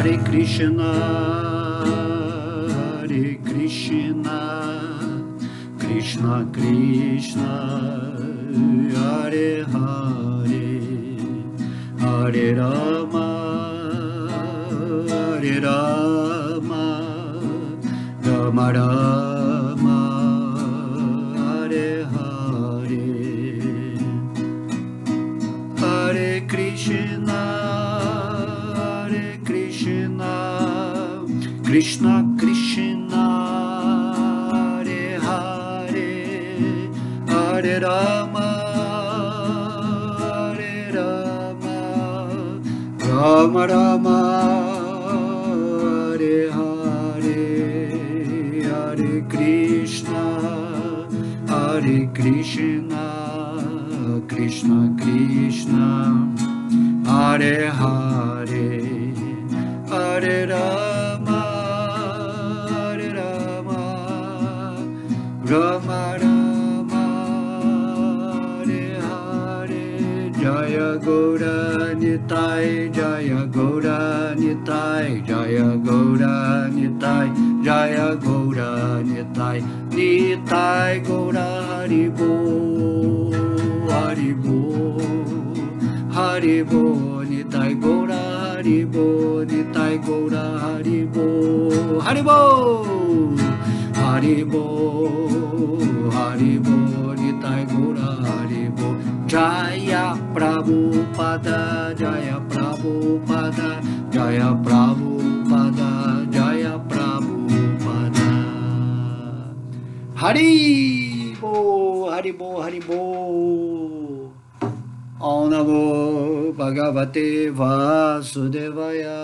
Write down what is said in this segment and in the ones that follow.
Hare Krishna, Hare Krishna, Krishna Krishna, Hare Hare, Hare Rama, Hare Rama, Rama Rama, Hare Hare, Hare Krishna, Hare Krishna, Krishna Krishna, Hare Hare, Hare Rama, Hare Rama, Rama Rama, Hare Hare, Hare Krishna, Hare Krishna, Krishna Krishna, Hare Hare, Hare Rama, Hare Rama, Rama Rama, Hare Hare, Jaya Gaura Nitai, Jaya Gaura Nitai, Jaya Gaura Nitai, Jaya Gaura Nitai, Nitai Gaura Haribo, Haribo, Haribo, Nitai Gaura Haribo, Nitai Gaura Haribo, Haribo, Haribo, Haribo, Nitai Gaura Haribo, Jaya Prabhupada, Jaya Prabhupada, Jaya Prabhupada, Jaya Prabhupada. Haribo, Haribo, Haribo. Om Namo Bhagavate Vasudevaya.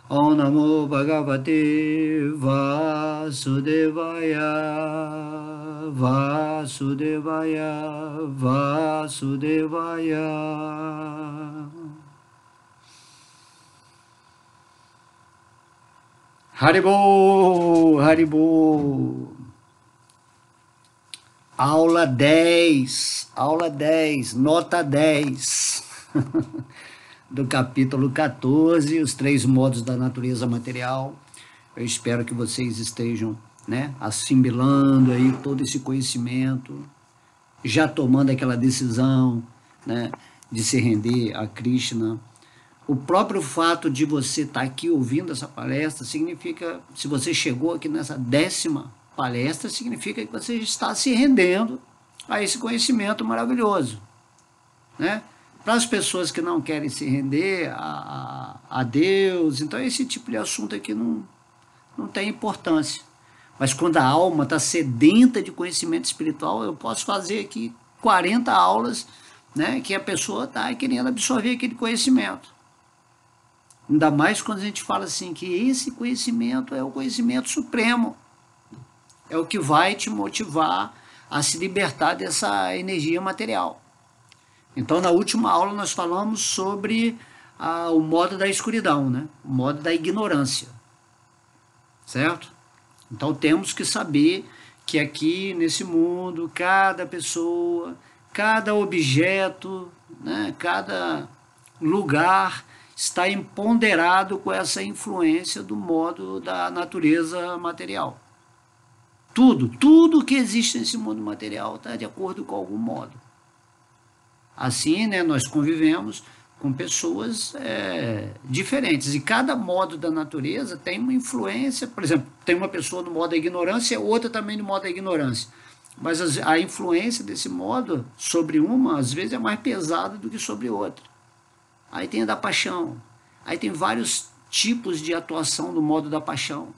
Om Namo Bhagavate Vasudevaya. Vasudevaya. Vasudevaya. Haribo, Haribo. Aula 10, nota 10, do capítulo 14, os 3 modos da natureza material. Eu espero que vocês estejam, assimilando aí todo esse conhecimento, já tomando aquela decisão, de se render a Krishna. O próprio fato de você estar aqui ouvindo essa palestra significa, se você chegou aqui nessa 10ª palestra, significa que você está se rendendo a esse conhecimento maravilhoso, Para as pessoas que não querem se render a Deus, então esse tipo de assunto aqui não tem importância. Mas quando a alma está sedenta de conhecimento espiritual, eu posso fazer aqui 40 aulas, que a pessoa está querendo absorver aquele conhecimento. Ainda mais quando a gente fala assim, que esse conhecimento é o conhecimento supremo. É o que vai te motivar a se libertar dessa energia material. Então, na última aula, nós falamos sobre o modo da escuridão, o modo da ignorância. Certo? Então, temos que saber que aqui, nesse mundo, cada pessoa, cada objeto, cada lugar está empoderado com essa influência do modo da natureza material. Tudo que existe nesse mundo material está de acordo com algum modo. Assim, nós convivemos com pessoas diferentes. E cada modo da natureza tem uma influência. Por exemplo, tem uma pessoa no modo da ignorância, outra também no modo da ignorância. Mas a influência desse modo sobre uma, às vezes, é mais pesada do que sobre outra. Aí tem a da paixão. Aí tem vários tipos de atuação do modo da paixão.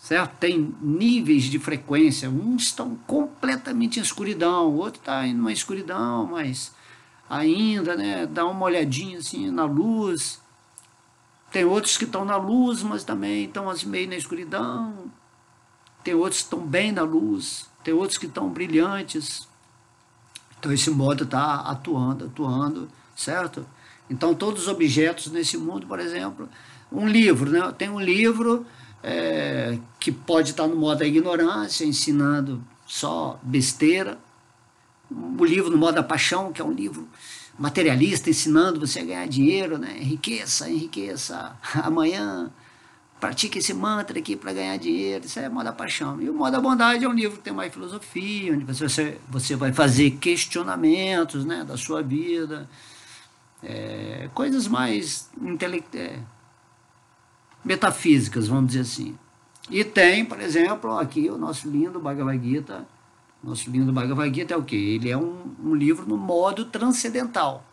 Certo? Tem níveis de frequência, uns estão completamente em escuridão, o outro está em uma escuridão, mas ainda, dá uma olhadinha assim na luz. Tem outros que estão na luz, mas também estão assim, meio na escuridão. Tem outros que estão bem na luz, tem outros que estão brilhantes. Então esse modo está atuando, certo? Então todos os objetos nesse mundo, por exemplo, um livro, tem um livro que pode estar no modo da ignorância, ensinando só besteira. O livro no modo da paixão, que é um livro materialista ensinando você a ganhar dinheiro, né? Enriqueça, enriqueça, amanhã pratique esse mantra aqui para ganhar dinheiro. Isso é moda paixão. E o Moda Bondade é um livro que tem mais filosofia, onde você vai fazer questionamentos, né, da sua vida, coisas mais metafísicas, vamos dizer assim. E tem, por exemplo, aqui o nosso lindo Bhagavad Gita. Nosso lindo Bhagavad Gita é o quê? Ele é um livro no modo transcendental.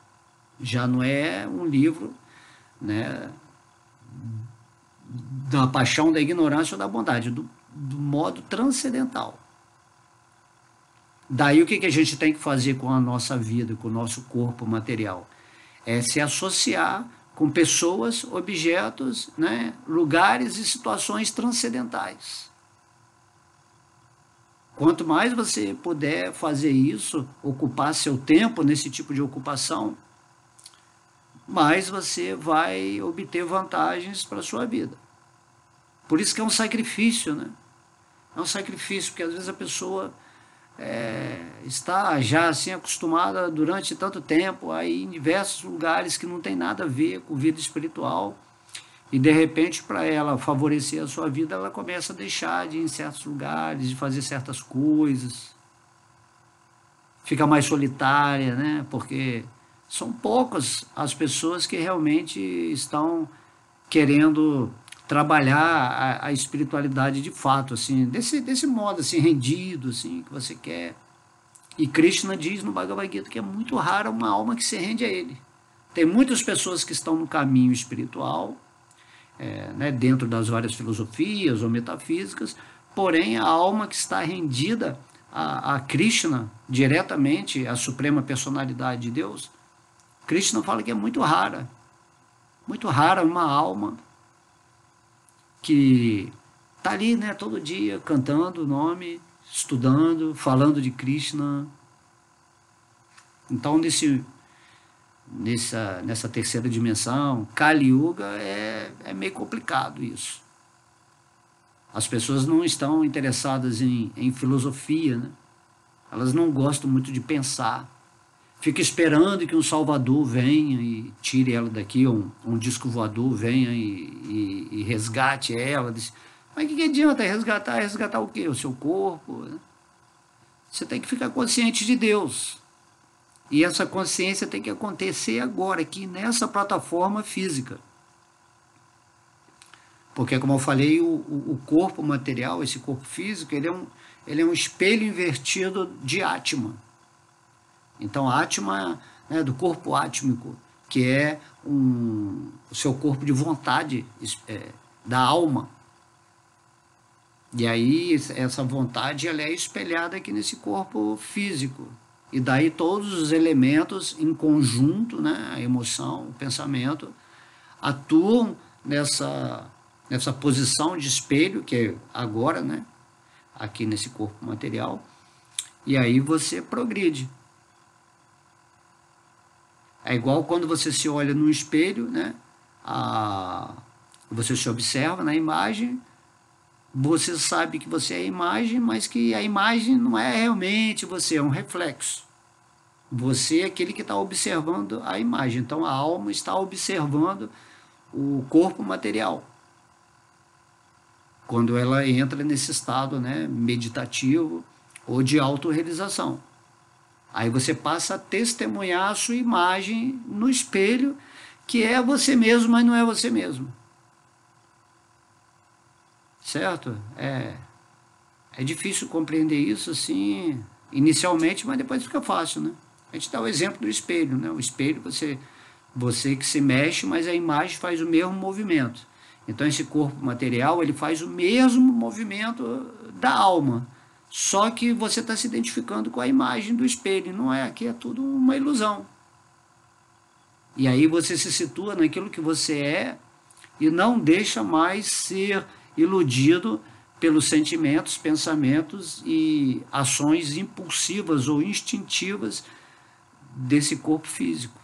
Já não é um livro, né, da paixão, da ignorância ou da bondade, do modo transcendental. Daí o que a gente tem que fazer com a nossa vida, com o nosso corpo material? É se associar com pessoas, objetos, né, lugares e situações transcendentais. Quanto mais você puder fazer isso, ocupar seu tempo nesse tipo de ocupação, mais você vai obter vantagens para a sua vida. Por isso que é um sacrifício, né? É um sacrifício, porque às vezes a pessoa está já assim acostumada durante tanto tempo a ir em diversos lugares que não tem nada a ver com vida espiritual, e de repente, para ela favorecer a sua vida, ela começa a deixar de ir em certos lugares, de fazer certas coisas, fica mais solitária, né? Porque são poucas as pessoas que realmente estão querendo trabalhar a espiritualidade de fato, assim, desse modo assim, rendido, assim, que você quer. E Krishna diz no Bhagavad Gita que é muito rara uma alma que se rende a ele. Tem muitas pessoas que estão no caminho espiritual, né, dentro das várias filosofias ou metafísicas, porém a alma que está rendida a Krishna, diretamente, a suprema personalidade de Deus, Krishna fala que é muito rara uma alma que está ali, né, todo dia cantando o nome, estudando, falando de Krishna. Então nessa terceira dimensão, Kali Yuga, é meio complicado isso. As pessoas não estão interessadas em filosofia, né? Elas não gostam muito de pensar. Fica esperando que um salvador venha e tire ela daqui, um disco voador venha e resgate ela. Mas o que adianta resgatar? Resgatar o quê? O seu corpo, né? Você tem que ficar consciente de Deus. E essa consciência tem que acontecer agora, aqui nessa plataforma física. Porque, como eu falei, o corpo material, esse corpo físico, ele é um espelho invertido de Atma. Então, Atma, né, do corpo átmico, que é o seu corpo de vontade, da alma. E aí, essa vontade ela é espelhada aqui nesse corpo físico. E daí todos os elementos em conjunto, né, a emoção, o pensamento, atuam nessa posição de espelho, que é agora, né, aqui nesse corpo material, e aí você progride. É igual quando você se olha no espelho, né, você se observa na imagem, você sabe que você é a imagem, mas que a imagem não é realmente você, é um reflexo. Você é aquele que está observando a imagem. Então a alma está observando o corpo material. Quando ela entra nesse estado, né, meditativo ou de autorrealização. Aí você passa a testemunhar a sua imagem no espelho, que é você mesmo, mas não é você mesmo. Certo? É difícil compreender isso assim, inicialmente, mas depois fica fácil, né? A gente dá o exemplo do espelho, né? O espelho, você que se mexe, mas a imagem faz o mesmo movimento. Então esse corpo material, ele faz o mesmo movimento da alma, só que você está se identificando com a imagem do espelho, não é? Aqui é tudo uma ilusão. E aí você se situa naquilo que você é e não deixa mais ser iludido pelos sentimentos, pensamentos e ações impulsivas ou instintivas desse corpo físico.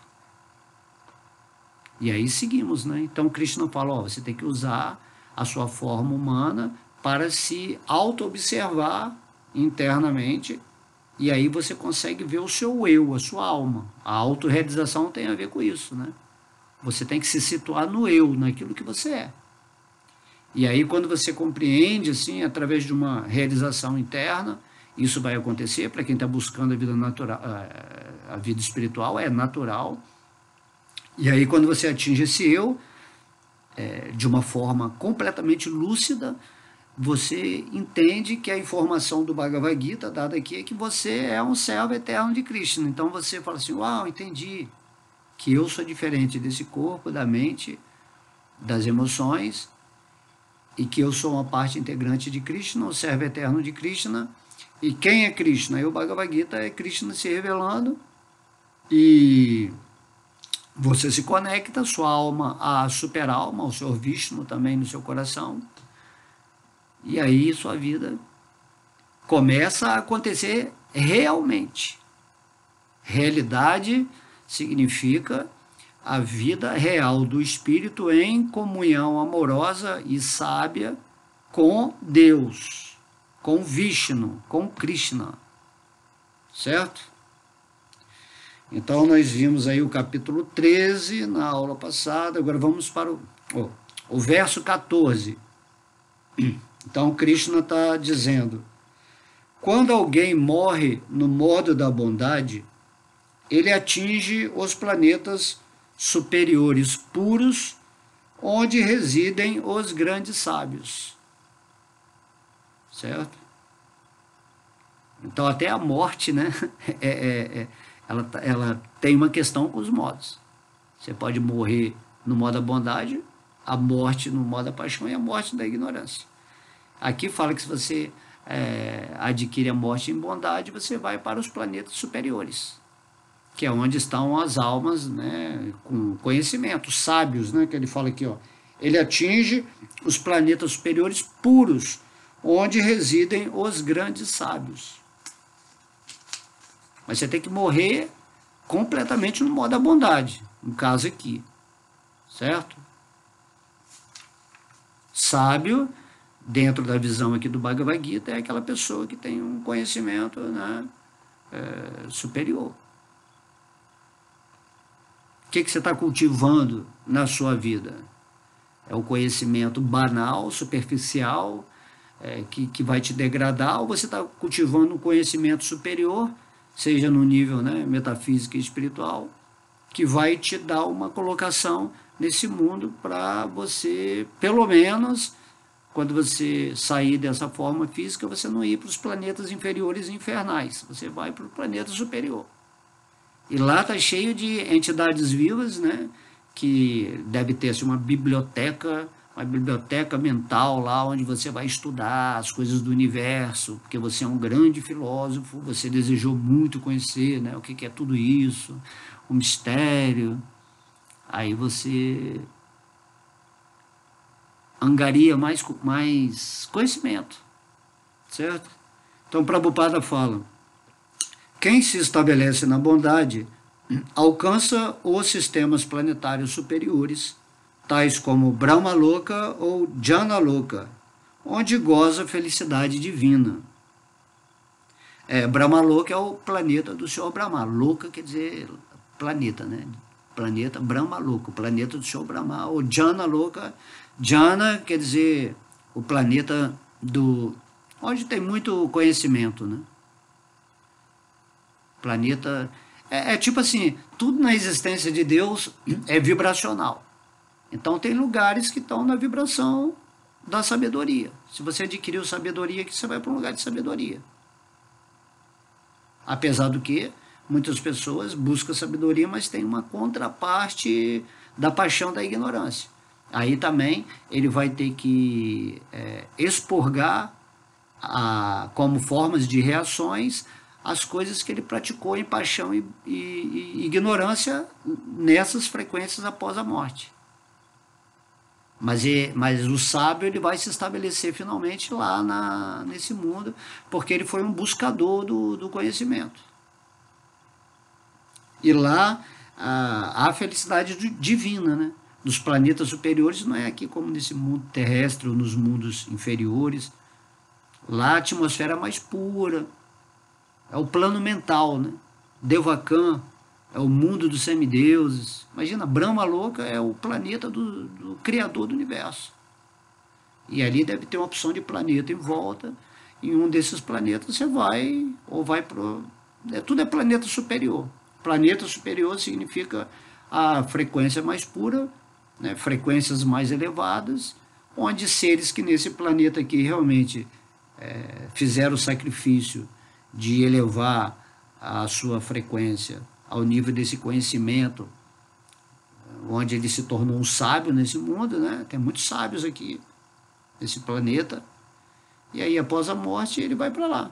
E aí seguimos, né? Então Krishna fala, você tem que usar a sua forma humana para se auto-observar internamente, E aí você consegue ver o seu eu, a sua alma. A autorrealização tem a ver com isso, né? Você tem que se situar no eu, naquilo que você é. E aí quando você compreende, assim, através de uma realização interna, isso vai acontecer para quem está buscando a vida natural, a vida espiritual é natural. E aí quando você atinge esse eu, de uma forma completamente lúcida, você entende que a informação do Bhagavad Gita dada aqui é que você é um servo eterno de Krishna. Então você fala assim, uau, entendi que eu sou diferente desse corpo, da mente, das emoções, e que eu sou uma parte integrante de Krishna, um servo eterno de Krishna. E quem é Krishna? E o Bhagavad Gita é Krishna se revelando, e você se conecta, sua alma, a super-alma, ao Senhor Vishnu também no seu coração, e aí sua vida começa a acontecer realmente. Realidade significa a vida real do espírito em comunhão amorosa e sábia com Deus, com Vishnu, com Krishna, certo? Então nós vimos aí o capítulo 13 na aula passada, agora vamos para o verso 14. Então Krishna está dizendo, quando alguém morre no modo da bondade, ele atinge os planetas superiores puros, onde residem os grandes sábios. Certo? Então até a morte, né, ela tem uma questão com os modos. Você pode morrer no modo da bondade, a morte no modo da paixão e a morte da ignorância. Aqui fala que se você adquire a morte em bondade, você vai para os planetas superiores, que é onde estão as almas, né, com conhecimento, sábios, né, que ele fala aqui, ó. Ele atinge os planetas superiores puros, onde residem os grandes sábios. Mas você tem que morrer completamente no modo da bondade, no caso aqui, certo? Sábio, dentro da visão aqui do Bhagavad Gita, é aquela pessoa que tem um conhecimento, né, superior. O que você está cultivando na sua vida? É o conhecimento banal, superficial, que vai te degradar, ou você está cultivando um conhecimento superior, seja no nível, né, metafísico e espiritual, que vai te dar uma colocação nesse mundo para você, pelo menos, quando você sair dessa forma física, você não ir para os planetas inferiores e infernais, você vai para o planeta superior. E lá está cheio de entidades vivas, né, que deve ter assim, uma biblioteca mental lá, onde você vai estudar as coisas do universo, porque você é um grande filósofo, você desejou muito conhecer, né, o que é tudo isso, o mistério. Aí você angaria mais conhecimento, certo? Então Prabhupada fala, quem se estabelece na bondade alcança os sistemas planetários superiores, tais como Brahmaloka ou Janaloka, onde goza felicidade divina. Brahmaloka é o planeta do Senhor Brahma. Loka quer dizer planeta, né? Planeta Brahmaloka, o planeta do Senhor Brahma. Ou Janaloka, Jana quer dizer o planeta onde tem muito conhecimento, né? Planeta tipo assim, tudo na existência de Deus é vibracional. Então tem lugares que estão na vibração da sabedoria. Se você adquiriu sabedoria aqui, você vai para um lugar de sabedoria. Apesar do que muitas pessoas buscam sabedoria, mas tem uma contraparte da paixão da ignorância. Aí também ele vai ter que expurgar como formas de reações as coisas que ele praticou em paixão e ignorância nessas frequências após a morte. Mas o sábio ele vai se estabelecer finalmente lá nesse mundo, porque ele foi um buscador do conhecimento. E lá há felicidade divina, né? Nos planetas superiores, não é aqui como nesse mundo terrestre ou nos mundos inferiores. Lá a atmosfera é mais pura, é o plano mental, né? Devakan é o mundo dos semideuses. Imagina, Brahma Loka é o planeta do Criador do Universo. E ali deve ter uma opção de planeta em volta. Em um desses planetas você vai, ou vai para... tudo é planeta superior. Planeta superior significa a frequência mais pura, né? Frequências mais elevadas, onde seres que nesse planeta aqui realmente fizeram o sacrifício de elevar a sua frequência ao nível desse conhecimento, onde ele se tornou um sábio nesse mundo, né? Tem muitos sábios aqui nesse planeta, e aí após a morte ele vai para lá.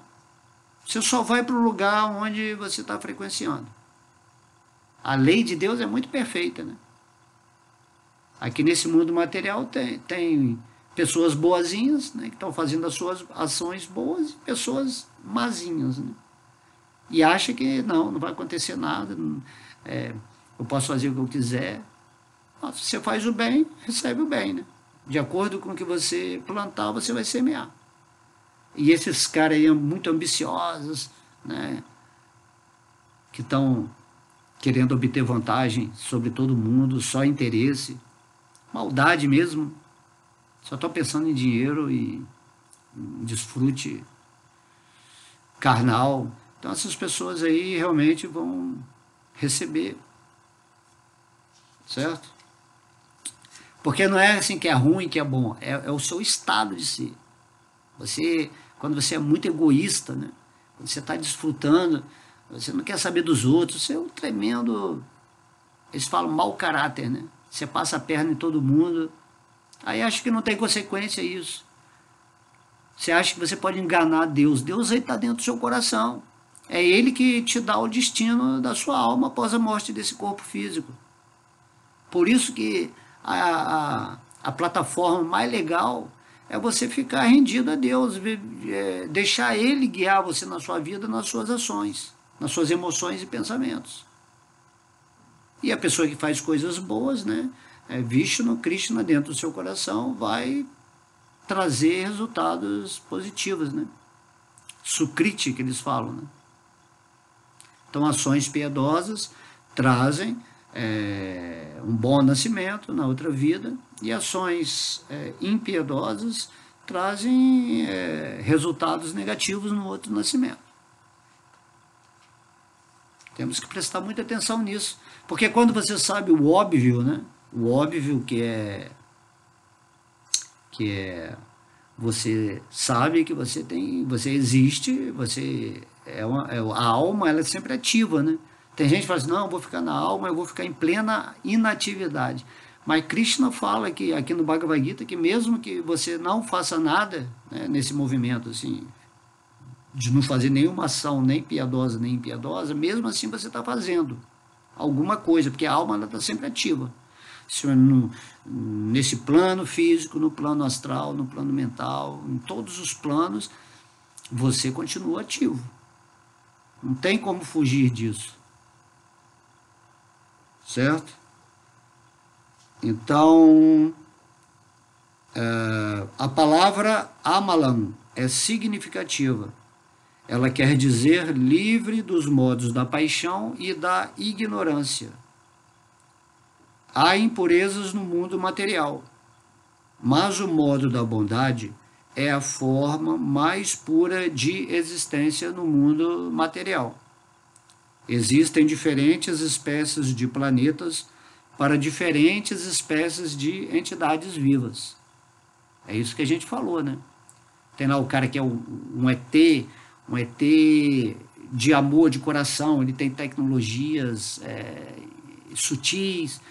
Você só vai para o lugar onde você está frequenciando. A lei de Deus é muito perfeita, né? Aqui nesse mundo material tem pessoas boazinhas, né, que estão fazendo as suas ações boas, e pessoas mazinhas, né? E acha que não vai acontecer nada, eu posso fazer o que eu quiser. Mas se você faz o bem, recebe o bem, né? De acordo com o que você plantar, você vai semear. E esses caras aí muito ambiciosos, né, que estão querendo obter vantagem sobre todo mundo, só interesse, maldade mesmo, só estão pensando em dinheiro e em desfrute carnal. Então essas pessoas aí realmente vão receber, certo? Porque não é assim que é ruim, que é bom, é o seu estado de ser. Quando você é muito egoísta, né? Quando você está desfrutando, você não quer saber dos outros, você é um tremendo, eles falam, mau caráter, né? Você passa a perna em todo mundo, aí acha que não tem consequência isso. Você acha que você pode enganar Deus. Deus aí está dentro do seu coração. É Ele que te dá o destino da sua alma após a morte desse corpo físico. Por isso que a plataforma mais legal é você ficar rendido a Deus, deixar Ele guiar você na sua vida, nas suas ações, nas suas emoções e pensamentos. E a pessoa que faz coisas boas, né, Vishnu, Krishna dentro do seu coração, vai trazer resultados positivos, né? Sukriti, que eles falam, né? Então, ações piedosas trazem um bom nascimento na outra vida, e ações impiedosas trazem resultados negativos no outro nascimento. Temos que prestar muita atenção nisso, porque quando você sabe o óbvio, né? O óbvio que é você sabe que você existe, a alma, ela é sempre ativa, né? Tem gente que fala assim, não, eu vou ficar na alma, eu vou ficar em plena inatividade. Mas Krishna fala que, aqui no Bhagavad Gita, que mesmo que você não faça nada, né, nesse movimento, assim, de não fazer nenhuma ação, nem piedosa, nem impiedosa, mesmo assim você está fazendo alguma coisa, porque a alma está sempre ativa. Nesse plano físico, no plano astral, no plano mental, em todos os planos, você continua ativo. Não tem como fugir disso. Certo? Então, a palavra Amalam é significativa. Ela quer dizer livre dos modos da paixão e da ignorância. Há impurezas no mundo material, mas o modo da bondade é a forma mais pura de existência no mundo material. Existem diferentes espécies de planetas para diferentes espécies de entidades vivas. É isso que a gente falou, né? Tem lá o cara que é um ET de amor, de coração, ele tem tecnologias sutis,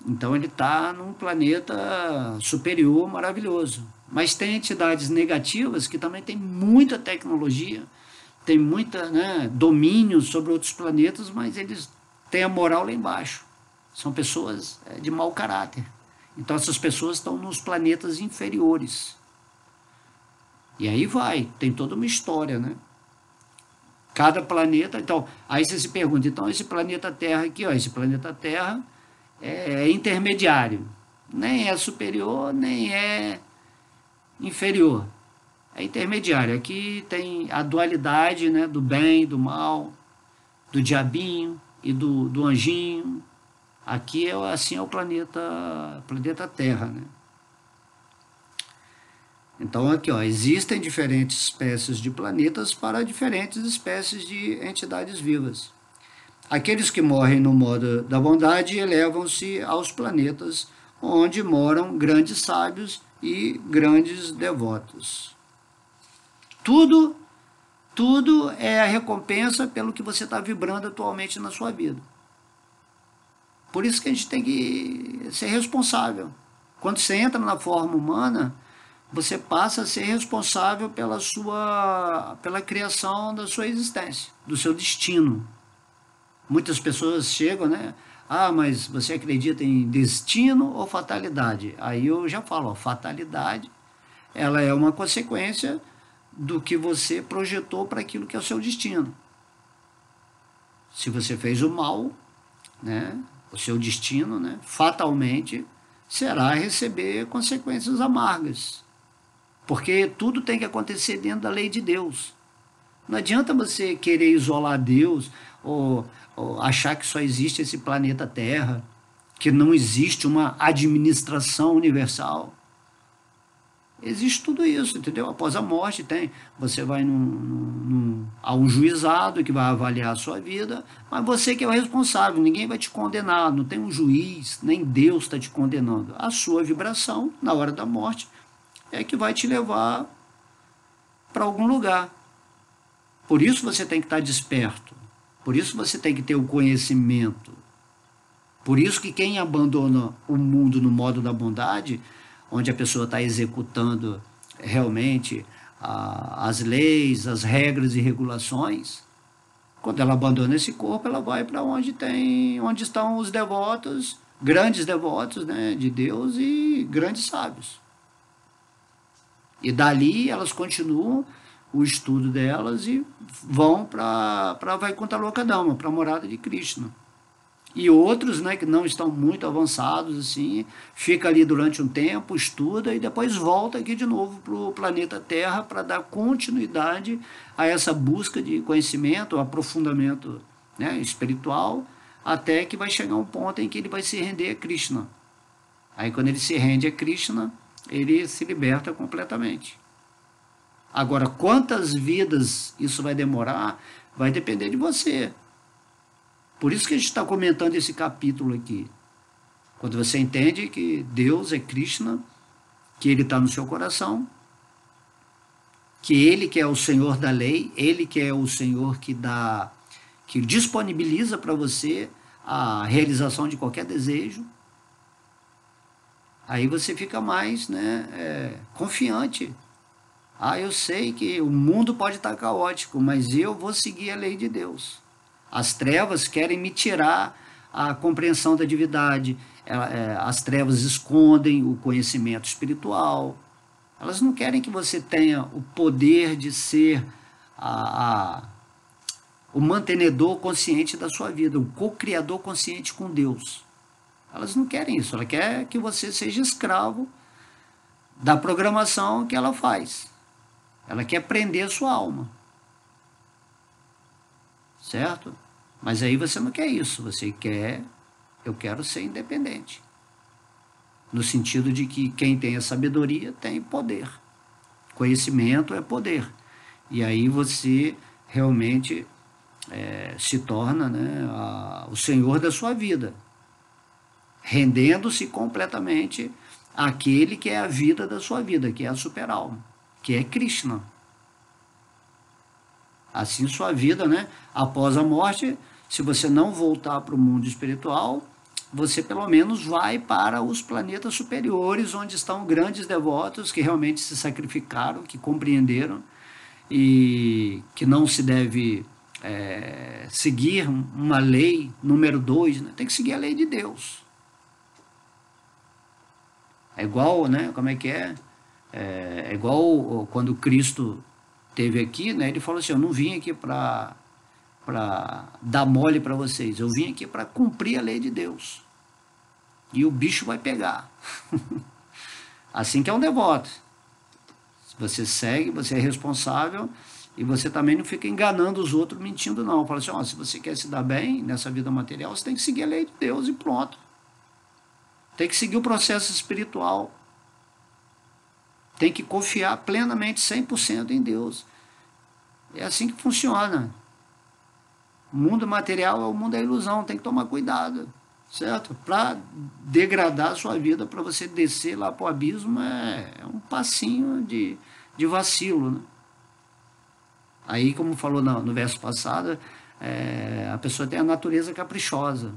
então ele está num planeta superior, maravilhoso. Mas tem entidades negativas que também têm muita tecnologia, tem muita, né, domínio sobre outros planetas, mas eles têm a moral lá embaixo. São pessoas de mau caráter. Então essas pessoas estão nos planetas inferiores. E aí tem toda uma história, né? Cada planeta, então, aí você se pergunta, então esse planeta Terra aqui, ó, esse planeta Terra é intermediário, nem é superior, nem é inferior. é intermediário. Aqui tem a dualidade, né, do bem, do mal, do diabinho e do anjinho. Aqui assim é o planeta Terra, né? Então aqui, ó, existem diferentes espécies de planetas para diferentes espécies de entidades vivas. Aqueles que morrem no modo da bondade elevam-se aos planetas onde moram grandes sábios e grandes devotos. Tudo, tudo é a recompensa pelo que você está vibrando atualmente na sua vida. Por isso que a gente tem que ser responsável. Quando você entra na forma humana, você passa a ser responsável pela criação da sua existência, do seu destino. Muitas pessoas chegam, né? Ah, mas você acredita em destino ou fatalidade? Aí eu já falo, ó, fatalidade, ela é uma consequência do que você projetou para aquilo que é o seu destino. Se você fez o mal, né? O seu destino, né? Fatalmente, será receber consequências amargas. Porque tudo tem que acontecer dentro da lei de Deus. Não adianta você querer isolar Deus ou achar que só existe esse planeta Terra, que não existe uma administração universal. Existe tudo isso, entendeu? Após a morte você vai a um juizado que vai avaliar a sua vida, mas você que é o responsável, ninguém vai te condenar, não tem um juiz, nem Deus está te condenando. A sua vibração, na hora da morte, é que vai te levar para algum lugar. Por isso você tem que estar desperto, por isso você tem que ter o conhecimento. Por isso que quem abandona o mundo no modo da bondade, onde a pessoa está executando realmente as leis, as regras e regulações, quando ela abandona esse corpo, ela vai para onde estão os devotos, grandes devotos, né, de Deus e grandes sábios. E dali elas continuam o estudo delas e vão para Vaikuntha Lokadama, para a morada de Krishna. E outros, né, que não estão muito avançados, assim, fica ali durante um tempo, estuda e depois volta aqui de novo para o planeta Terra para dar continuidade a essa busca de conhecimento, aprofundamento, né, espiritual, até que vai chegar um ponto em que ele vai se render a Krishna. Aí quando ele se rende a Krishna, ele se liberta completamente. Agora, quantas vidas isso vai demorar, vai depender de você. Por isso que a gente está comentando esse capítulo aqui. Quando você entende que Deus é Krishna, que Ele está no seu coração, que Ele que é o Senhor da lei, Ele que é o Senhor que disponibiliza para você a realização de qualquer desejo, aí você fica mais, né, confiante. Ah, eu sei que o mundo pode estar caótico, mas eu vou seguir a lei de Deus. As trevas querem me tirar a compreensão da divindade, as trevas escondem o conhecimento espiritual, elas não querem que você tenha o poder de ser o mantenedor consciente da sua vida, o co-criador consciente com Deus. Elas não querem isso, ela quer que você seja escravo da programação que ela faz. Ela quer prender a sua alma. Certo? Mas aí você não quer isso, eu quero ser independente. No sentido de que quem tem a sabedoria tem poder. Conhecimento é poder. E aí você realmente se torna, né, o senhor da sua vida, rendendo-se completamente àquele que é a vida da sua vida, que é a super-alma, que é Krishna. Assim sua vida, né, após a morte, se você não voltar para o mundo espiritual, você pelo menos vai para os planetas superiores, onde estão grandes devotos que realmente se sacrificaram, que compreenderam e que não se deve seguir uma lei número 2, né? Tem que seguir a lei de Deus. É igual, né, como é que é? É igual quando Cristo esteve aqui, né, ele falou assim, eu não vim aqui para dar mole para vocês, eu vim aqui para cumprir a lei de Deus. E o bicho vai pegar. Assim que é um devoto. Você segue, você é responsável e você também não fica enganando os outros, mentindo não. Fala assim, ó, se você quer se dar bem nessa vida material, você tem que seguir a lei de Deus e pronto. Tem que seguir o processo espiritual. Tem que confiar plenamente, 100% em Deus. É assim que funciona. O mundo material é o mundo da ilusão, tem que tomar cuidado, certo? Para degradar a sua vida, para você descer lá para o abismo, é um passinho de vacilo, né? Aí, como falou no verso passado, a pessoa tem a natureza caprichosa.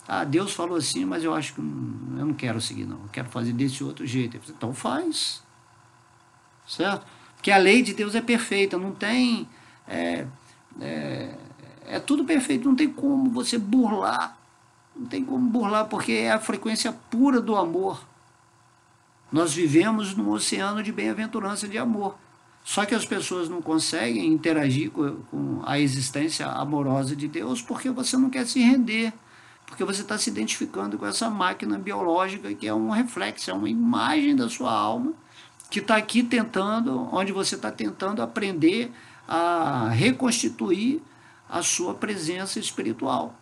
Ah, Deus falou assim, mas eu acho que eu não quero seguir, não. Eu quero fazer desse outro jeito. Então faz, certo? Porque a lei de Deus é perfeita, não tem... É tudo perfeito, não tem como você burlar. Não tem como burlar, porque é a frequência pura do amor. Nós vivemos num oceano de bem-aventurança de amor. Só que as pessoas não conseguem interagir com a existência amorosa de Deus porque você não quer se render. Porque você está se identificando com essa máquina biológica que é um reflexo, é uma imagem da sua alma que está aqui tentando, onde você está tentando aprender a reconstituir a sua presença espiritual.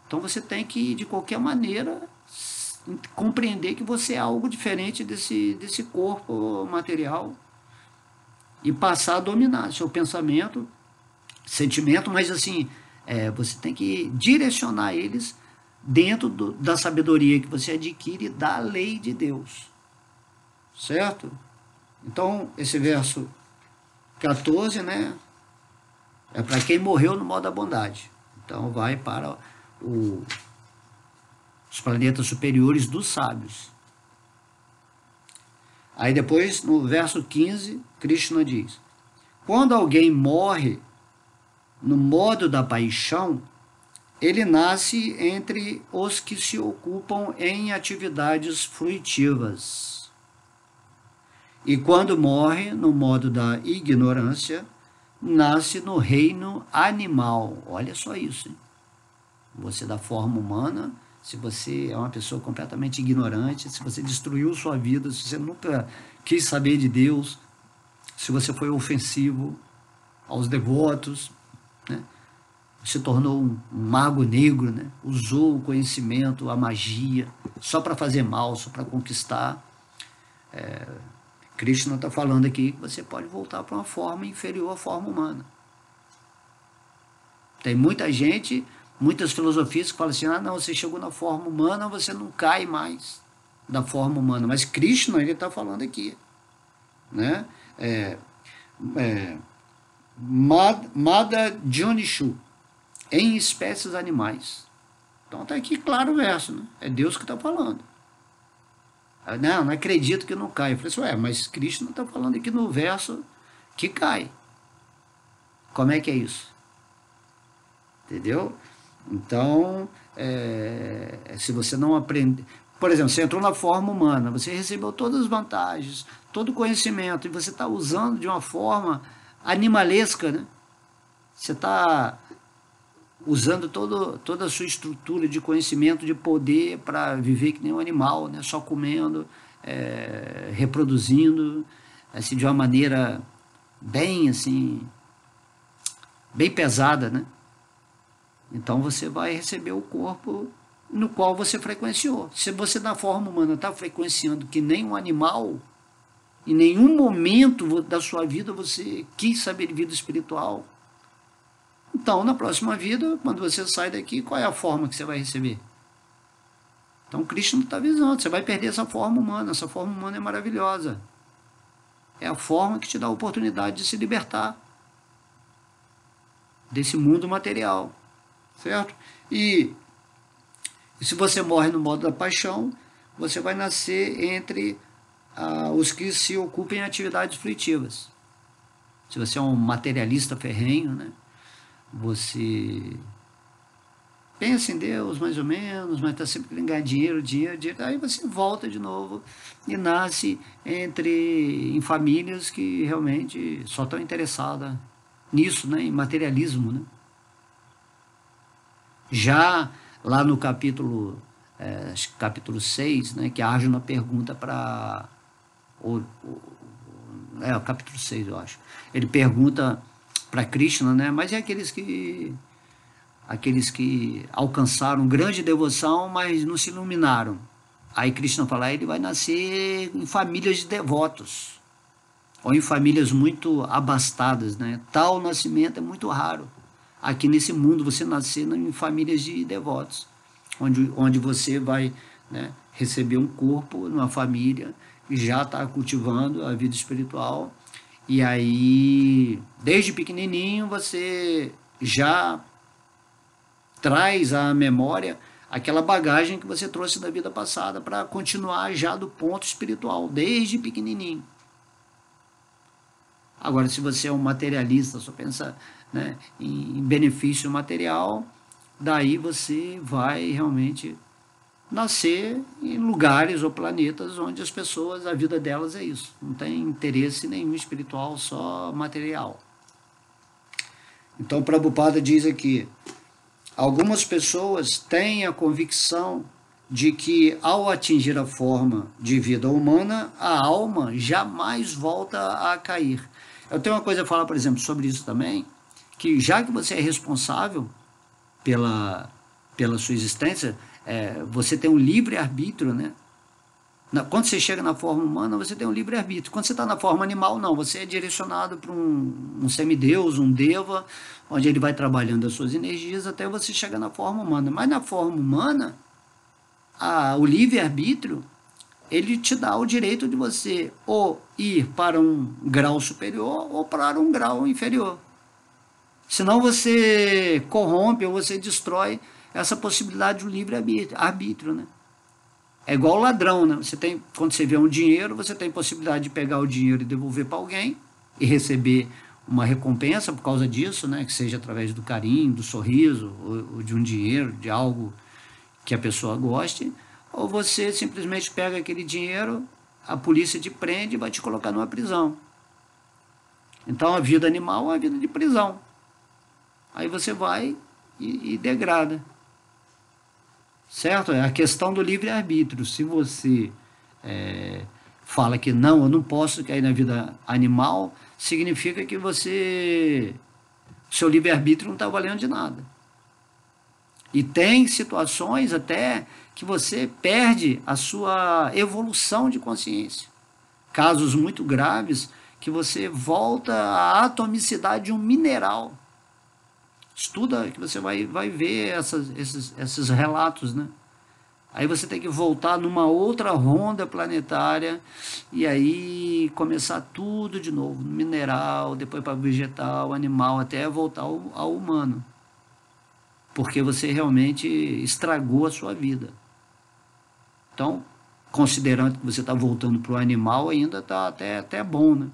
Então você tem que, de qualquer maneira, compreender que você é algo diferente desse corpo material e passar a dominar seu pensamento, sentimento, mas assim, você tem que direcionar eles dentro da sabedoria que você adquire da lei de Deus, certo? Então, esse verso 14, né, é para quem morreu no modo da bondade. Então, vai para os planetas superiores dos sábios. Aí depois, no verso 15, Krishna diz: quando alguém morre no modo da paixão, ele nasce entre os que se ocupam em atividades fruitivas. E quando morre no modo da ignorância, nasce no reino animal. Olha só isso, hein? Você da forma humana, se você é uma pessoa completamente ignorante, se você destruiu sua vida, se você nunca quis saber de Deus, se você foi ofensivo aos devotos, né? Se tornou um mago negro, né? Usou o conhecimento, a magia, só para fazer mal, só para conquistar. Krishna está falando aqui que você pode voltar para uma forma inferior à forma humana. Tem muita gente, muitas filosofias que falam assim, ah não, você chegou na forma humana, você não cai mais da forma humana. Mas Krishna, ele está falando aqui, né? Mada Jonishu, em espécies animais. Então está aqui claro o verso, né? É Deus que está falando. Não acredito que não cai. Eu falei assim, mas Krishna está falando aqui no verso que cai. Como é que é isso? Entendeu? Então, se você não aprender... Por exemplo, você entrou na forma humana, você recebeu todas as vantagens, todo o conhecimento, e você está usando de uma forma animalesca, né? Você está usando toda a sua estrutura de conhecimento, de poder para viver que nem um animal, né? Só comendo, reproduzindo, assim, de uma maneira bem, assim, bem pesada, né? Então você vai receber o corpo no qual você frequenciou. Se você na forma humana está frequenciando que nem um animal, em nenhum momento da sua vida você quis saber de vida espiritual, então na próxima vida, quando você sai daqui, qual é a forma que você vai receber? Então Krishna está avisando, você vai perder essa forma humana é maravilhosa. É a forma que te dá a oportunidade de se libertar desse mundo material, certo? E se você morre no modo da paixão, você vai nascer entre os que se ocupam em atividades fruitivas. Se você é um materialista ferrenho, né? Você pensa em Deus mais ou menos, mas está sempre querendo ganhar dinheiro, aí você volta de novo e nasce em famílias que realmente só estão interessadas nisso, né? Em materialismo, né? Já lá no capítulo 6, né, que a Arjuna pergunta para o capítulo 6, eu acho. Ele pergunta para Krishna, né? Mas é aqueles que alcançaram grande devoção, mas não se iluminaram. Aí Krishna fala, ele vai nascer em famílias de devotos, ou em famílias muito abastadas, né? Tal nascimento é muito raro. Aqui nesse mundo, você nascer em famílias de devotos, onde você vai, né, receber um corpo numa família que já está cultivando a vida espiritual, e aí, desde pequenininho, você já traz à memória aquela bagagem que você trouxe da vida passada para continuar já do ponto espiritual, desde pequenininho. Agora, se você é um materialista, só pensa, né, em benefício material, daí você vai realmente nascer em lugares ou planetas onde as pessoas, a vida delas é isso. Não tem interesse nenhum espiritual, só material. Então, Prabhupada diz aqui, algumas pessoas têm a convicção de que, ao atingir a forma de vida humana, a alma jamais volta a cair. Eu tenho uma coisa a falar, por exemplo, sobre isso também, que já que você é responsável pela sua existência, você tem um livre-arbítrio, né? Quando você chega na forma humana, você tem um livre-arbítrio. Quando você está na forma animal, não. Você é direcionado para um semideus, um deva, onde ele vai trabalhando as suas energias até você chegar na forma humana. Mas na forma humana, o livre-arbítrio, ele te dá o direito de você ou ir para um grau superior ou para um grau inferior. Senão você corrompe ou você destrói essa possibilidade de um livre-arbítrio, né? É igual o ladrão, né? Quando você vê um dinheiro, você tem possibilidade de pegar o dinheiro e devolver para alguém e receber uma recompensa por causa disso, né? Que seja através do carinho, do sorriso, ou de um dinheiro, de algo que a pessoa goste, ou você simplesmente pega aquele dinheiro, a polícia te prende e vai te colocar numa prisão. Então a vida animal é a vida de prisão. Aí você vai e degrada. Certo? É a questão do livre-arbítrio. Se você fala que não, eu não posso cair na vida animal, significa que seu livre-arbítrio não está valendo de nada. E tem situações até que você perde a sua evolução de consciência. Casos muito graves que você volta à atomicidade de um mineral. Estuda que você vai ver esses relatos, né? Aí você tem que voltar numa outra ronda planetária e aí começar tudo de novo, mineral, depois para vegetal, animal, até voltar ao humano. Porque você realmente estragou a sua vida. Então, considerando que você está voltando para o animal, ainda está até bom, né?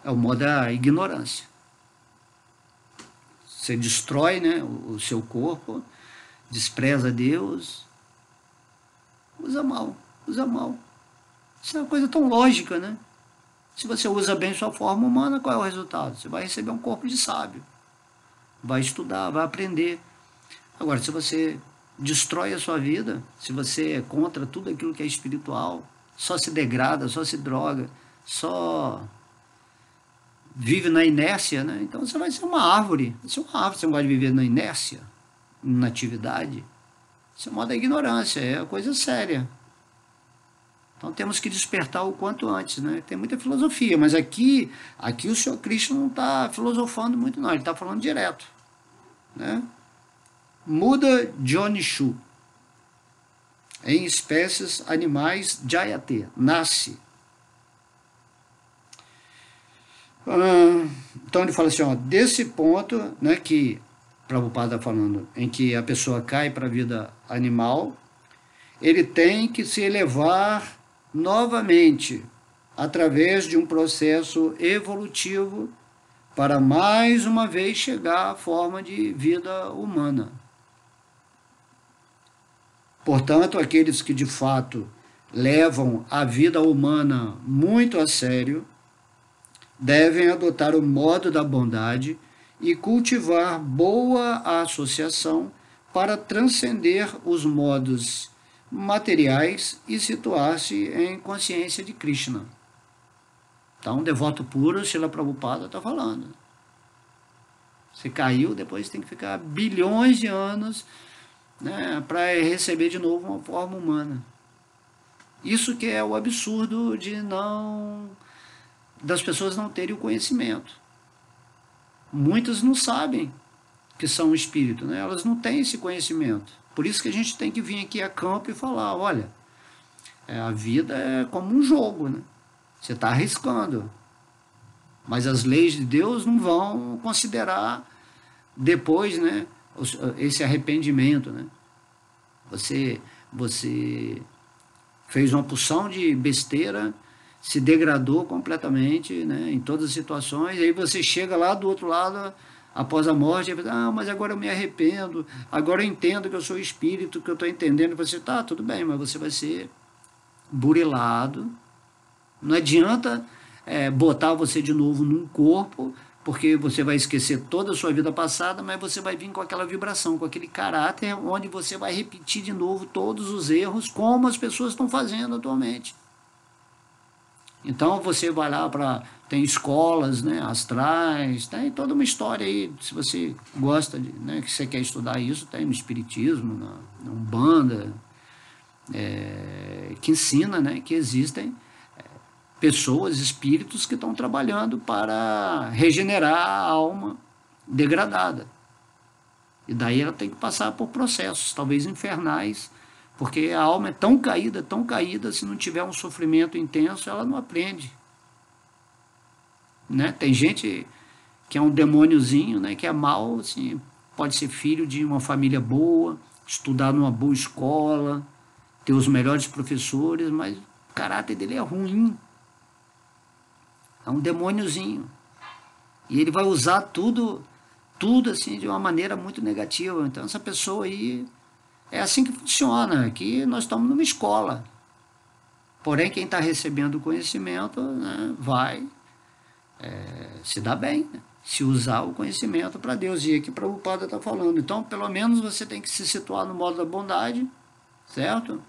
É o modo da ignorância. Você destrói, né, o seu corpo, despreza Deus, usa mal. Isso é uma coisa tão lógica, né? Se você usa bem sua forma humana, qual é o resultado? Você vai receber um corpo de sábio, vai estudar, vai aprender. Agora, se você destrói a sua vida, se você é contra tudo aquilo que é espiritual, só se degrada, só se droga, só vive na inércia, né? Então você vai ser uma árvore. Você não vai viver na inércia, na atividade. Isso é modo da ignorância, é coisa séria. Então temos que despertar o quanto antes, né? Tem muita filosofia, mas aqui o Senhor Krishna não está filosofando muito não, ele está falando direto, né? Muda Jonishu. Em espécies animais, Jayate, nasce. Então ele fala assim, ó, desse ponto, né, que Prabhupada está falando, em que a pessoa cai para a vida animal, ele tem que se elevar novamente através de um processo evolutivo para mais uma vez chegar à forma de vida humana. Portanto, aqueles que de fato levam a vida humana muito a sério devem adotar o modo da bondade e cultivar boa associação para transcender os modos materiais e situar-se em consciência de Krishna. Então, devoto puro, Srila Prabhupada está falando. Você caiu, depois tem que ficar bilhões de anos, né, para receber de novo uma forma humana. Isso que é o absurdo das pessoas não terem o conhecimento. Muitas não sabem que são espírito, né? Elas não têm esse conhecimento. Por isso que a gente tem que vir aqui a campo e falar, olha, a vida é como um jogo, né? Você está arriscando. Mas as leis de Deus não vão considerar depois, né, esse arrependimento, né? Você fez uma porção de besteira, se degradou completamente, né, em todas as situações, e aí você chega lá do outro lado, após a morte, e fala, mas agora eu me arrependo, agora eu entendo que eu sou espírito, que eu estou entendendo. Você, tá, tudo bem, mas você vai ser burilado. Não adianta botar você de novo num corpo, porque você vai esquecer toda a sua vida passada, mas você vai vir com aquela vibração, com aquele caráter, onde você vai repetir de novo todos os erros, como as pessoas estão fazendo atualmente. Então você vai lá tem escolas, né, astrais, tem toda uma história aí, se você gosta, né, que você quer estudar isso, tem no Espiritismo, na Umbanda, que ensina, né, que existem pessoas, espíritos que estão trabalhando para regenerar a alma degradada. E daí ela tem que passar por processos, talvez infernais, porque a alma é tão caída, se não tiver um sofrimento intenso, ela não aprende. Né? Tem gente que é um demôniozinho, né, que é mau, assim, pode ser filho de uma família boa, estudar numa boa escola, ter os melhores professores, mas o caráter dele é ruim. É um demôniozinho. E ele vai usar tudo assim de uma maneira muito negativa. Então essa pessoa aí, é assim que funciona. Aqui nós estamos numa escola. Porém, quem está recebendo o conhecimento, né, vai se dar bem, né, se usar o conhecimento para Deus. E aqui o Prabhupada está falando. Então, pelo menos você tem que se situar no modo da bondade, certo?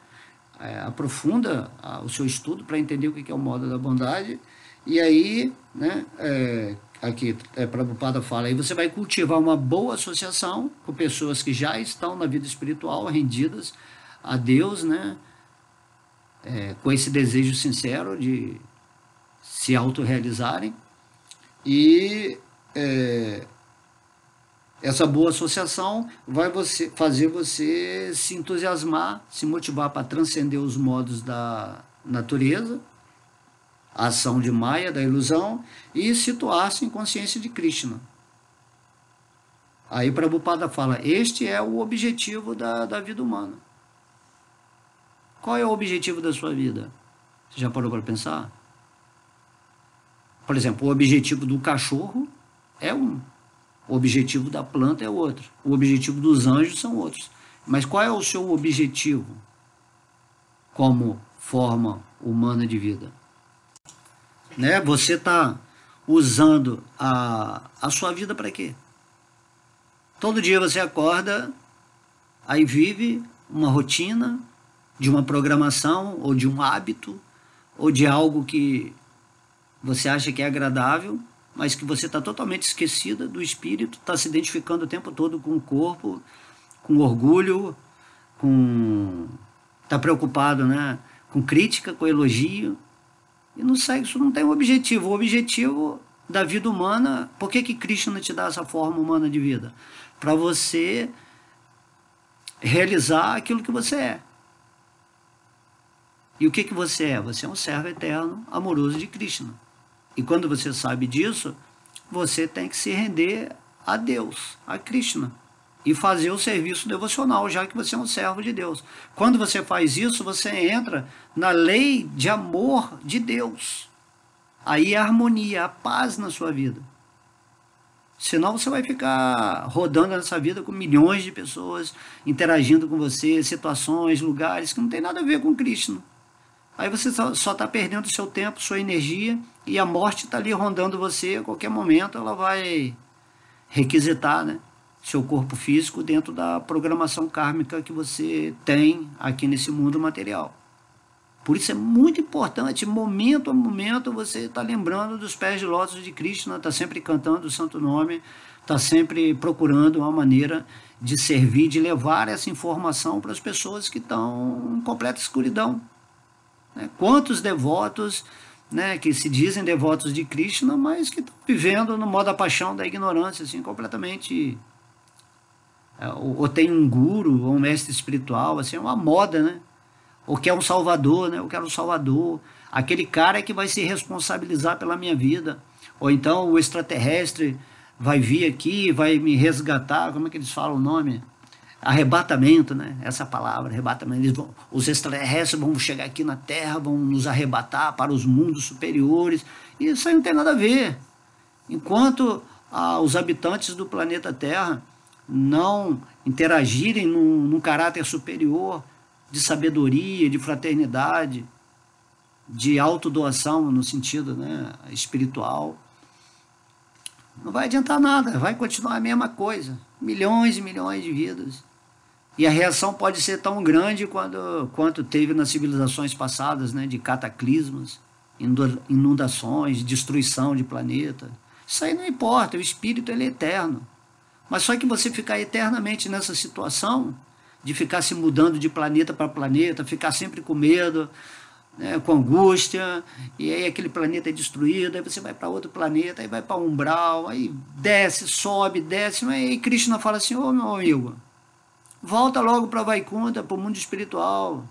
Aprofunda o seu estudo para entender o que é o modo da bondade. E aí, né, aqui Prabhupada fala, aí você vai cultivar uma boa associação com pessoas que já estão na vida espiritual, rendidas a Deus, né, com esse desejo sincero de se autorrealizarem. E essa boa associação vai fazer você se entusiasmar, se motivar para transcender os modos da natureza, a ação de Maya, da ilusão, e situar-se em consciência de Krishna. Aí Prabhupada fala, este é o objetivo da vida humana. Qual é o objetivo da sua vida? Você já parou para pensar? Por exemplo, o objetivo do cachorro é um, o objetivo da planta é outro, o objetivo dos anjos são outros. Mas qual é o seu objetivo como forma humana de vida? Né? Você está usando a sua vida para quê? Todo dia você acorda, aí vive uma rotina de uma programação, ou de um hábito, ou de algo que você acha que é agradável, mas que você está totalmente esquecida do espírito, está se identificando o tempo todo com o corpo, com orgulho, está preocupado, né, com crítica, com elogio. E no sexo não tem um objetivo. O objetivo da vida humana, por que Krishna te dá essa forma humana de vida? Para você realizar aquilo que você é. E o que você é? Você é um servo eterno, amoroso de Krishna. E quando você sabe disso, você tem que se render a Deus, a Krishna, e fazer o serviço devocional, já que você é um servo de Deus. Quando você faz isso, você entra na lei de amor de Deus. Aí a harmonia, a paz na sua vida. Senão você vai ficar rodando nessa vida com milhões de pessoas interagindo com você, situações, lugares que não tem nada a ver com Krishna. Aí você só está perdendo seu tempo, sua energia, e a morte está ali rondando você. A qualquer momento ela vai requisitar, né, seu corpo físico dentro da programação kármica que você tem aqui nesse mundo material. Por isso é muito importante, momento a momento, você está lembrando dos pés de lótus de Krishna, está sempre cantando o santo nome, está sempre procurando uma maneira de servir, de levar essa informação para as pessoas que estão em completa escuridão. Né? Quantos devotos, né, que se dizem devotos de Krishna, mas que estão vivendo no modo da paixão, da ignorância, assim, completamente... Ou tem um guru, ou um mestre espiritual, assim, é uma moda, né? Ou quer um salvador, né? Eu quero um salvador. Aquele cara é que vai se responsabilizar pela minha vida. Ou então o extraterrestre vai vir aqui, vai me resgatar. Como é que eles falam o nome? Arrebatamento, né? Essa palavra, arrebatamento. Os extraterrestres vão chegar aqui na Terra, vão nos arrebatar para os mundos superiores. E isso aí não tem nada a ver. Enquanto os habitantes do planeta Terra não interagirem num caráter superior, de sabedoria, de fraternidade, de autodoação no sentido, né, espiritual, não vai adiantar nada, vai continuar a mesma coisa, milhões e milhões de vidas. E a reação pode ser tão grande quanto teve nas civilizações passadas, né, de cataclismas, inundações, destruição de planeta. Isso aí não importa, o espírito ele é eterno. Mas só que você ficar eternamente nessa situação, de ficar se mudando de planeta para planeta, ficar sempre com medo, né, com angústia, e aí aquele planeta é destruído, aí você vai para outro planeta, aí vai para um umbral, aí desce, sobe, desce, aí Krishna fala assim, ô meu amigo, volta logo para Vaikunta, para o mundo espiritual,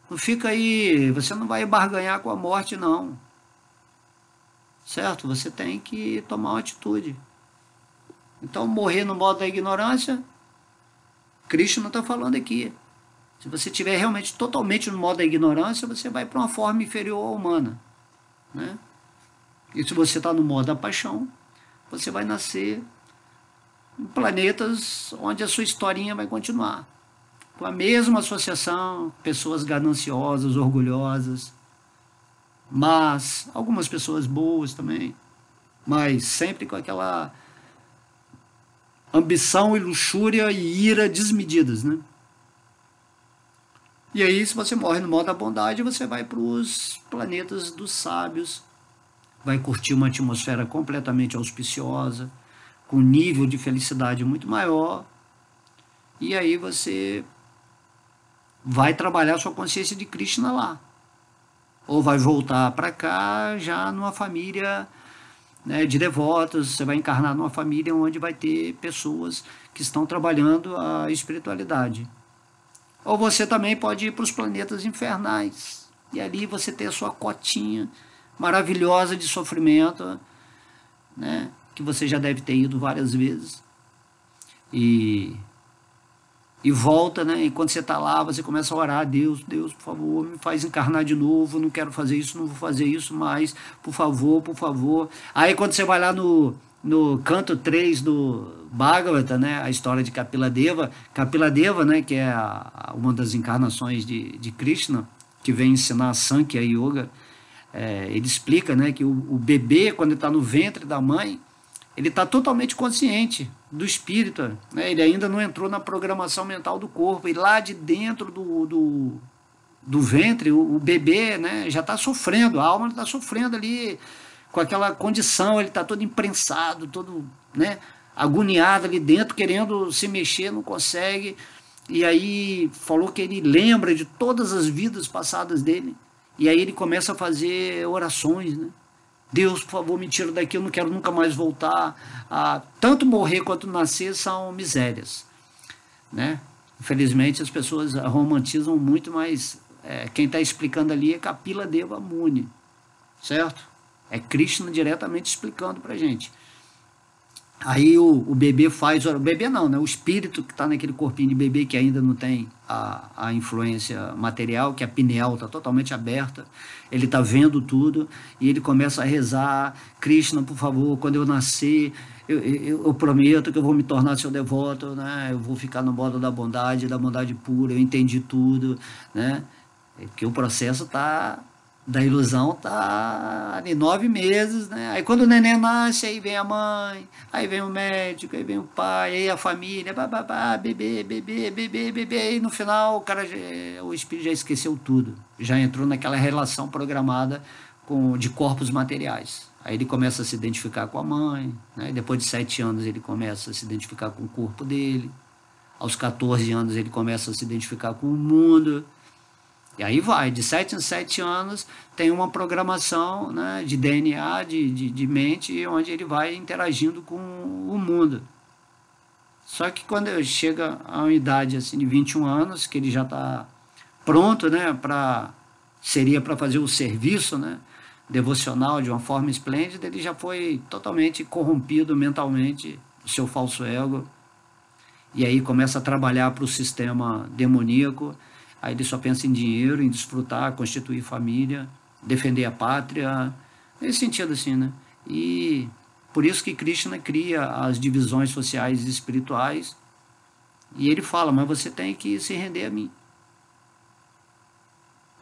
não fica aí, você não vai barganhar com a morte não, certo? Você tem que tomar uma atitude. Então morrer no modo da ignorância, Krishna está falando aqui. Se você estiver realmente totalmente no modo da ignorância, você vai para uma forma inferior à humana. Né? E se você está no modo da paixão, você vai nascer em planetas onde a sua historinha vai continuar. Com a mesma associação, pessoas gananciosas, orgulhosas, mas algumas pessoas boas também, mas sempre com aquela ambição e luxúria e ira desmedidas, né? E aí, se você morre no modo da bondade, você vai para os planetas dos sábios, vai curtir uma atmosfera completamente auspiciosa, com nível de felicidade muito maior, e aí você vai trabalhar sua consciência de Krishna lá. Ou vai voltar para cá já numa família, né, de devotos, você vai encarnar numa família onde vai ter pessoas que estão trabalhando a espiritualidade. Ou você também pode ir para os planetas infernais, e ali você ter a sua cotinha maravilhosa de sofrimento, né, que você já deve ter ido várias vezes, e volta, né? E quando você está lá, você começa a orar, Deus, Deus, por favor, me faz encarnar de novo, não quero fazer isso, não vou fazer isso mais, por favor, por favor. Aí quando você vai lá no canto 3 do Bhagavata, né, a história de Kapila Deva, né, que é uma das encarnações de Krishna, que vem ensinar Sankhya Yoga, ele explica, né, que o bebê, quando ele está no ventre da mãe, ele está totalmente consciente do espírito, né? Ele ainda não entrou na programação mental do corpo, e lá de dentro do ventre, o bebê, né, já está sofrendo, a alma está sofrendo ali, com aquela condição, ele está todo imprensado, todo, né, agoniado ali dentro, querendo se mexer, não consegue, e aí falou que ele lembra de todas as vidas passadas dele, e aí ele começa a fazer orações, né? Deus, por favor, me tira daqui, eu não quero nunca mais voltar. Tanto morrer quanto nascer são misérias, né? Infelizmente as pessoas romantizam muito, mas quem está explicando ali é Kapila Deva Muni, certo? É Krishna diretamente explicando para a gente. Aí o bebê faz, o bebê não, né? O espírito que está naquele corpinho de bebê que ainda não tem a influência material, que a pineal está totalmente aberta, ele está vendo tudo, e ele começa a rezar, Krishna, por favor, quando eu nascer, eu prometo que eu vou me tornar seu devoto, né? Eu vou ficar no modo da bondade pura, eu entendi tudo, né? Porque o processo está da ilusão tá ali 9 meses, né? Aí quando o neném nasce, aí vem a mãe, aí vem o médico, aí vem o pai, aí a família, bababá, bebê, bebê, bebê, bebê, e no final o espírito já esqueceu tudo, já entrou naquela relação programada de corpos materiais. Aí ele começa a se identificar com a mãe, né? Depois de 7 anos ele começa a se identificar com o corpo dele, aos 14 anos ele começa a se identificar com o mundo. E aí vai, de 7 em 7 anos, tem uma programação, né, de DNA, de mente, onde ele vai interagindo com o mundo. Só que quando ele chega a uma idade assim, de 21 anos, que ele já está pronto, né, seria para fazer o serviço, né, devocional de uma forma esplêndida, ele já foi totalmente corrompido mentalmente, o seu falso ego, e aí começa a trabalhar para o sistema demoníaco. Aí ele só pensa em dinheiro, em desfrutar, constituir família, defender a pátria, nesse sentido assim, né? E por isso que Krishna cria as divisões sociais e espirituais, e ele fala, mas você tem que se render a mim.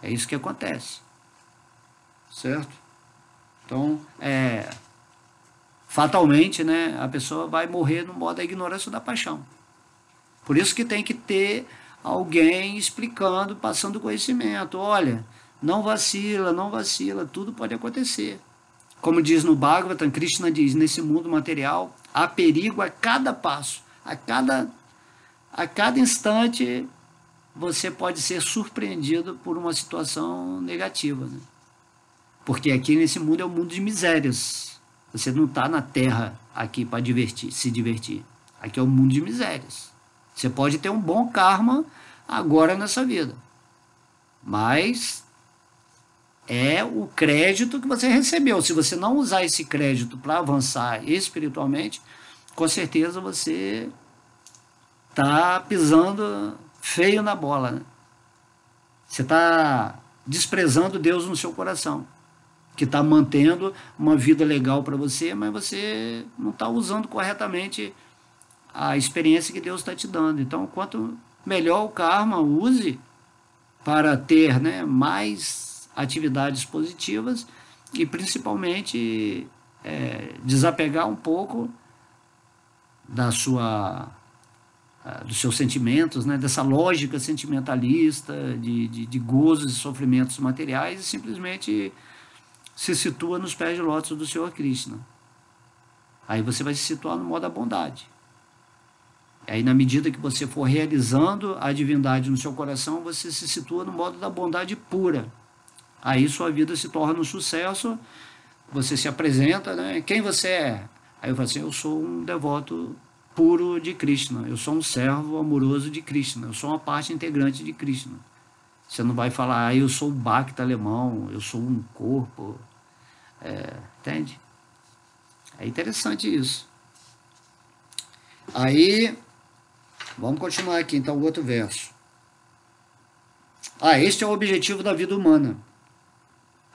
É isso que acontece, certo? Então, fatalmente, né, a pessoa vai morrer no modo da ignorância da paixão. Por isso que tem que ter alguém explicando, passando conhecimento. Olha, não vacila, não vacila, tudo pode acontecer. Como diz no Bhagavatam, Krishna diz, nesse mundo material, há perigo a cada passo, a cada instante você pode ser surpreendido por uma situação negativa, né? Porque aqui nesse mundo é um mundo de misérias. Você não está na Terra aqui para se divertir. Aqui é um mundo de misérias. Você pode ter um bom karma agora nessa vida, mas é o crédito que você recebeu. Se você não usar esse crédito para avançar espiritualmente, com certeza você está pisando feio na bola, né? Você está desprezando Deus no seu coração, que está mantendo uma vida legal para você, mas você não está usando corretamente a experiência que Deus está te dando. Então, quanto melhor o karma use para ter, né, mais atividades positivas e principalmente desapegar um pouco dos seus sentimentos, né, dessa lógica sentimentalista de gozos e sofrimentos materiais, e simplesmente se situa nos pés de lótus do Senhor Krishna. Aí você vai se situar no modo da bondade. Aí, na medida que você for realizando a divindade no seu coração, você se situa no modo da bondade pura. Aí sua vida se torna um sucesso, você se apresenta, né? Quem você é? Aí eu falo assim, eu sou um devoto puro de Krishna, eu sou um servo amoroso de Krishna, eu sou uma parte integrante de Krishna. Você não vai falar, eu sou o Bhakta alemão, eu sou um corpo, entende? É interessante isso. Aí, vamos continuar aqui, então, o outro verso. Este é o objetivo da vida humana.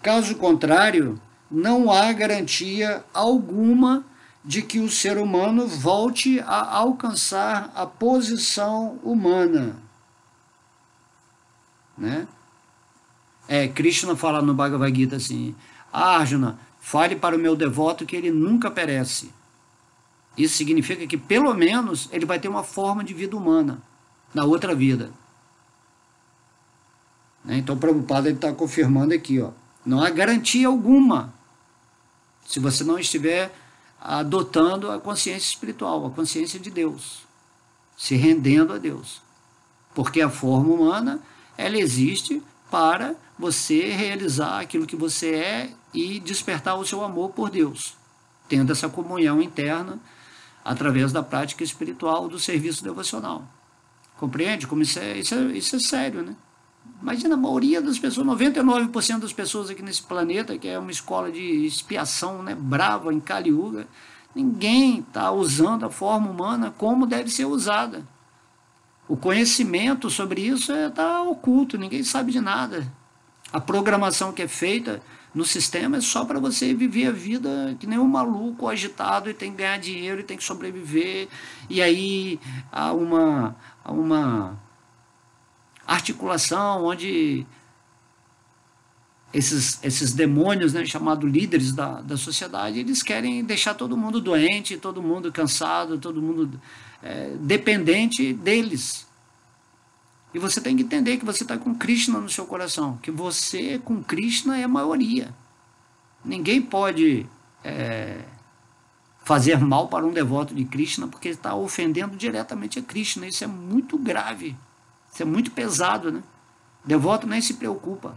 Caso contrário, não há garantia alguma de que o ser humano volte a alcançar a posição humana. Né? Krishna fala no Bhagavad Gita assim, Arjuna, fale para o meu devoto que ele nunca perece. Isso significa que, pelo menos, ele vai ter uma forma de vida humana na outra vida. Então, o Prabhupada está confirmando aqui, não há garantia alguma se você não estiver adotando a consciência espiritual, a consciência de Deus, se rendendo a Deus. Porque a forma humana, ela existe para você realizar aquilo que você é e despertar o seu amor por Deus, tendo essa comunhão interna através da prática espiritual do serviço devocional. Compreende como isso é sério, né? Imagina, a maioria das pessoas, 99% das pessoas aqui nesse planeta, que é uma escola de expiação, né, brava, em Kali Yuga, ninguém está usando a forma humana como deve ser usada. O conhecimento sobre isso está oculto, ninguém sabe de nada. A programação que é feita no sistema é só para você viver a vida que nem um maluco agitado e tem que ganhar dinheiro e tem que sobreviver. E aí há uma articulação onde esses demônios, né, chamados líderes da sociedade, eles querem deixar todo mundo doente, todo mundo cansado, todo mundo dependente deles. E você tem que entender que você está com Krishna no seu coração, que você com Krishna é a maioria. Ninguém pode fazer mal para um devoto de Krishna porque está ofendendo diretamente a Krishna. Isso é muito grave, isso é muito pesado, né? O devoto nem se preocupa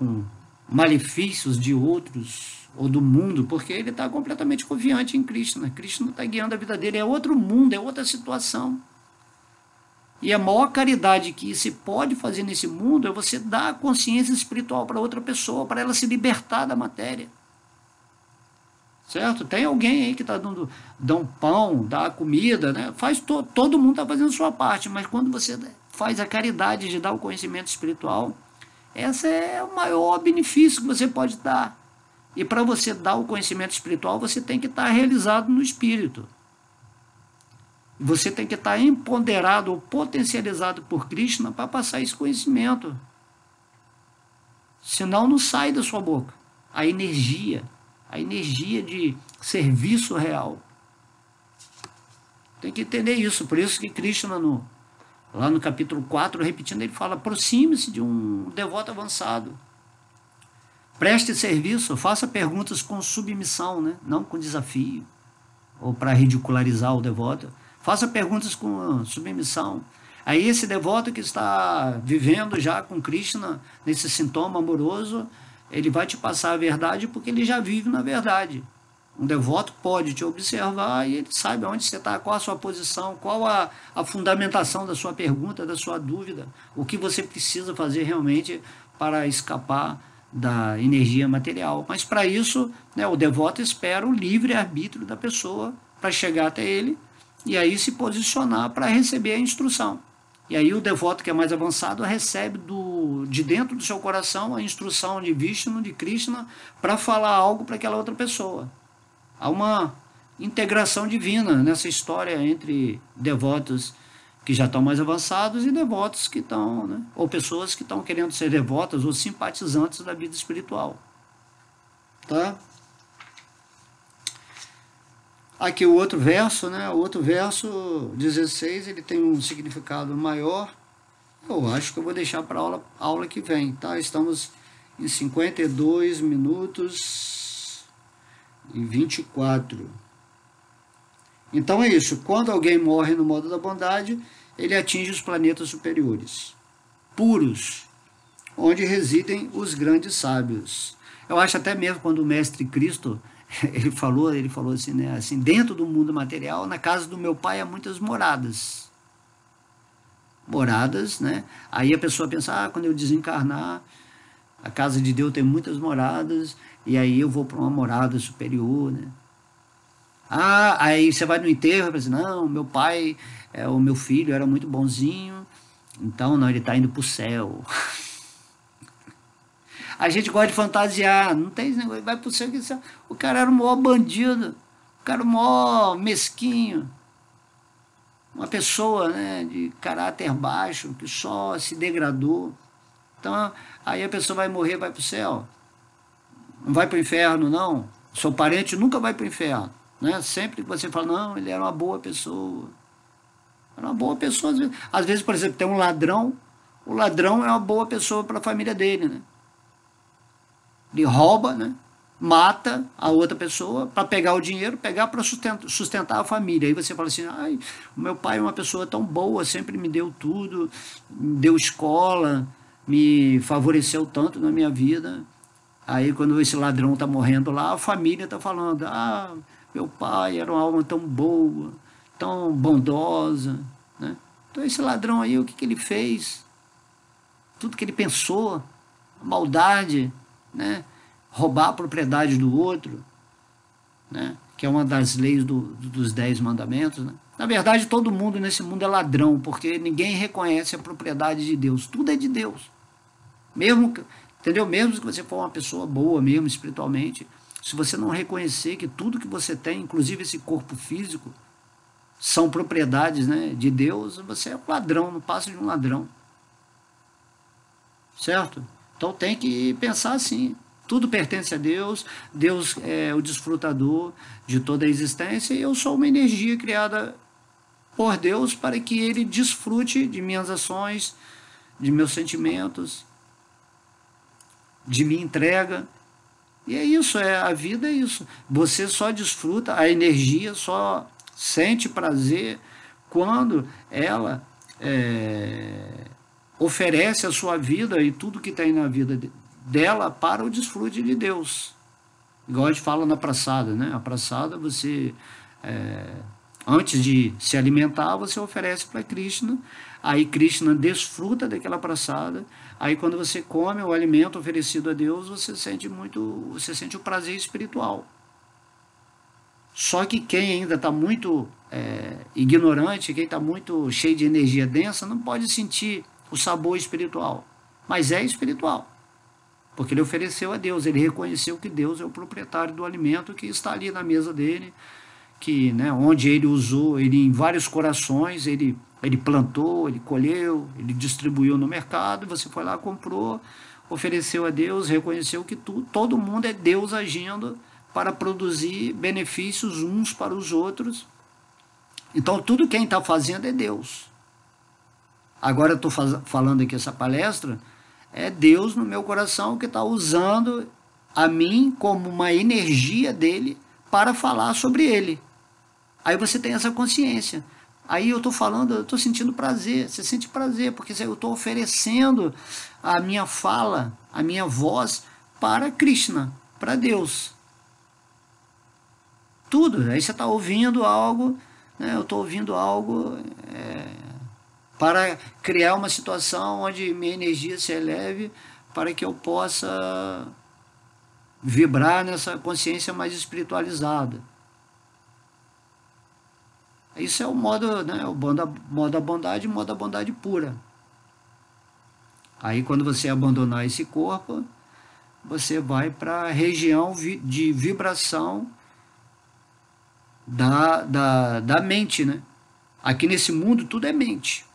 com malefícios de outros ou do mundo, porque ele está completamente confiante em Krishna. Krishna está guiando a vida dele, é outro mundo, é outra situação. E a maior caridade que se pode fazer nesse mundo é você dar a consciência espiritual para outra pessoa, para ela se libertar da matéria. Certo? Tem alguém aí que está dando pão, dá comida, né? Todo mundo está fazendo a sua parte, mas quando você faz a caridade de dar o conhecimento espiritual, esse é o maior benefício que você pode dar. E para você dar o conhecimento espiritual, você tem que estar realizado no espírito. Você tem que estar empoderado ou potencializado por Krishna para passar esse conhecimento. Senão não sai da sua boca a energia de serviço real. Tem que entender isso. Por isso que Krishna, lá no capítulo 4, repetindo, ele fala: aproxime-se de um devoto avançado. Preste serviço, faça perguntas com submissão, né? Não com desafio, ou para ridicularizar o devoto. Faça perguntas com submissão. Aí esse devoto que está vivendo já com Krishna, nesse sintoma amoroso, ele vai te passar a verdade porque ele já vive na verdade. Um devoto pode te observar e ele sabe onde você está, qual a sua posição, qual a fundamentação da sua pergunta, da sua dúvida, o que você precisa fazer realmente para escapar da energia material. Mas para isso, né, o devoto espera o livre-arbítrio da pessoa para chegar até ele e aí se posicionar para receber a instrução. E aí o devoto que é mais avançado recebe de dentro do seu coração a instrução de Vishnu, de Krishna, para falar algo para aquela outra pessoa. Há uma integração divina nessa história entre devotos que já estão mais avançados e devotos que estão, né, ou pessoas que estão querendo ser devotas ou simpatizantes da vida espiritual. Tá? Aqui o outro verso, né? O outro verso 16, ele tem um significado maior. Eu acho que eu vou deixar para a aula que vem, tá? Estamos em 52 minutos e 24. Então é isso. Quando alguém morre no modo da bondade, ele atinge os planetas superiores, puros, onde residem os grandes sábios. Eu acho até mesmo quando o Mestre Cristo ele falou assim, né, assim, dentro do mundo material, na casa do meu pai há muitas moradas. Moradas, né? Aí a pessoa pensa, quando eu desencarnar, a casa de Deus tem muitas moradas, e aí eu vou para uma morada superior, né? Aí você vai no enterro e pensa, não, meu pai, o meu filho era muito bonzinho, então não, ele está indo para o céu. A gente gosta de fantasiar, não tem esse negócio, vai pro céu, o cara era o maior bandido, o cara era o maior mesquinho, uma pessoa, né, de caráter baixo, que só se degradou. Então, aí a pessoa vai morrer, vai pro céu, não vai pro inferno, não. Seu parente nunca vai pro inferno, né? Sempre que você fala, não, ele era uma boa pessoa. Era uma boa pessoa, às vezes, por exemplo, tem um ladrão, o ladrão é uma boa pessoa para a família dele, né? Ele rouba, né? Mata a outra pessoa para pegar o dinheiro, pegar para sustentar a família. Aí você fala assim, o meu pai é uma pessoa tão boa, sempre me deu tudo, me deu escola, me favoreceu tanto na minha vida. Aí quando esse ladrão está morrendo lá, a família está falando, meu pai era uma alma tão boa, tão bondosa, né? Então esse ladrão aí, o que ele fez? Tudo que ele pensou, a maldade, né? Roubar a propriedade do outro, né? Que é uma das leis dos 10 mandamentos, né? Na verdade, todo mundo nesse mundo é ladrão, porque ninguém reconhece a propriedade de Deus. Tudo é de Deus. Entendeu? Mesmo que você for uma pessoa boa mesmo espiritualmente, se você não reconhecer que tudo que você tem, inclusive esse corpo físico, são propriedades, né, de Deus, você é um ladrão, não passa de um ladrão. certo? Então tem que pensar assim. Tudo pertence a Deus, Deus é o desfrutador de toda a existência e eu sou uma energia criada por Deus para que Ele desfrute de minhas ações, de meus sentimentos, de minha entrega. E é isso, a vida é isso. Você só desfruta, a energia só sente prazer quando ela oferece a sua vida e tudo que tem na vida dela para o desfrute de Deus. Igual a gente fala na praçada, né? A praçada, você, antes de se alimentar, você oferece para Krishna, aí Krishna desfruta daquela praçada, aí quando você come o alimento oferecido a Deus, você sente o prazer espiritual. Só que quem ainda está muito ignorante, quem está muito cheio de energia densa, não pode sentir o sabor espiritual, mas é espiritual, porque ele ofereceu a Deus, ele reconheceu que Deus é o proprietário do alimento que está ali na mesa dele, que, né, onde ele usou, ele em vários corações, ele plantou, ele colheu, ele distribuiu no mercado, você foi lá, comprou, ofereceu a Deus, reconheceu que todo mundo é Deus agindo para produzir benefícios uns para os outros. Então tudo quem está fazendo é Deus. Agora eu estou falando aqui essa palestra, é Deus no meu coração que está usando a mim como uma energia dele para falar sobre ele. Aí você tem essa consciência. Aí eu estou falando, eu estou sentindo prazer. Você sente prazer, porque eu estou oferecendo a minha fala, a minha voz para Krishna, para Deus. Tudo. Aí você está ouvindo algo, né? Eu estou ouvindo algo para criar uma situação onde minha energia se eleve para que eu possa vibrar nessa consciência mais espiritualizada. Isso é o modo, né, o modo da bondade, modo da bondade pura. Aí quando você abandonar esse corpo, você vai para a região de vibração da mente, né? Aqui nesse mundo tudo é mente.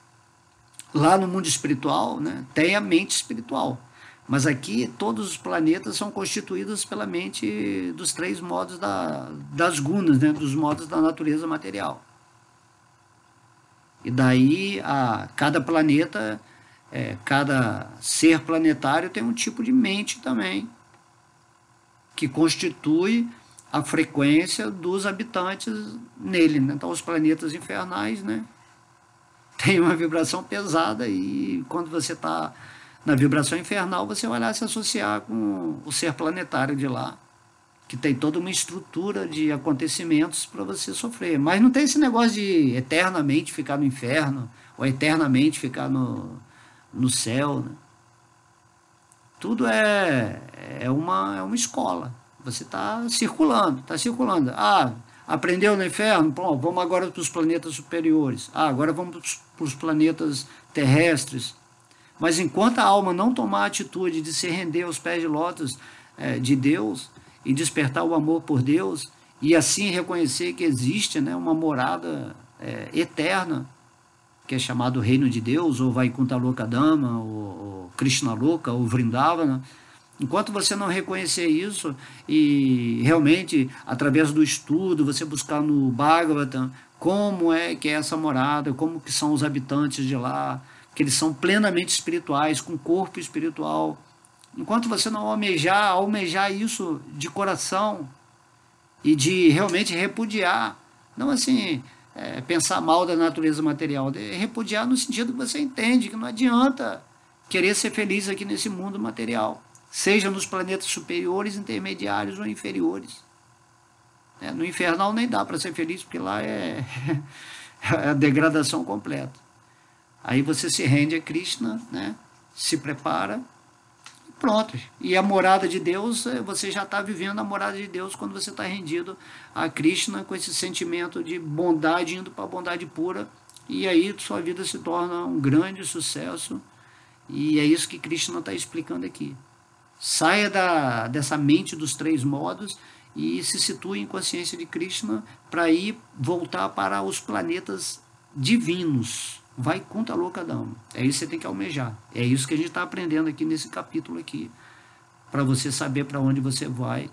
Lá no mundo espiritual, né, tem a mente espiritual. Mas aqui todos os planetas são constituídos pela mente dos três modos das gunas, né, dos modos da natureza material. E daí cada planeta, cada ser planetário tem um tipo de mente também, que constitui a frequência dos habitantes nele, né? Então os planetas infernais, né, tem uma vibração pesada e quando você está na vibração infernal, você vai lá se associar com o ser planetário de lá, que tem toda uma estrutura de acontecimentos para você sofrer. Mas não tem esse negócio de eternamente ficar no inferno ou eternamente ficar no céu, né? Tudo é uma escola. Você está circulando, aprendeu no inferno? Bom, vamos agora para os planetas superiores. Agora vamos para os planetas terrestres. Mas enquanto a alma não tomar a atitude de se render aos pés de lótus de Deus e despertar o amor por Deus, e assim reconhecer que existe, né, uma morada eterna, que é chamado Reino de Deus, ou Vaikuntha Lokadama, ou Krishna Loka, ou Vrindavana, enquanto você não reconhecer isso e realmente, através do estudo, você buscar no Bhagavatam como é que é essa morada, como que são os habitantes de lá, que eles são plenamente espirituais, com corpo espiritual, enquanto você não almejar isso de coração e de realmente repudiar, não assim pensar mal da natureza material, repudiar no sentido que você entende que não adianta querer ser feliz aqui nesse mundo material, seja nos planetas superiores, intermediários ou inferiores. No infernal nem dá para ser feliz, porque lá é a degradação completa. Aí você se rende a Krishna, né? Se prepara, e pronto. E a morada de Deus, você já está vivendo a morada de Deus quando você está rendido a Krishna com esse sentimento de bondade, indo para a bondade pura, e aí sua vida se torna um grande sucesso, e é isso que Krishna está explicando aqui. Saia dessa mente dos três modos e se situe em consciência de Krishna para ir voltar para os planetas divinos, Vai contra a louca dama. É isso que você tem que almejar. É isso que a gente está aprendendo aqui nesse capítulo aqui. Para você saber para onde você vai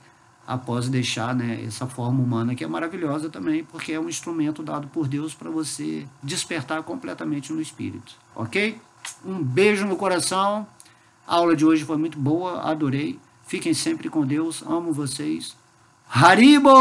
após deixar, né, essa forma humana que é maravilhosa também, porque é um instrumento dado por Deus para você despertar completamente no espírito. Ok? Um beijo no coração. A aula de hoje foi muito boa, adorei. Fiquem sempre com Deus, amo vocês. Haribo!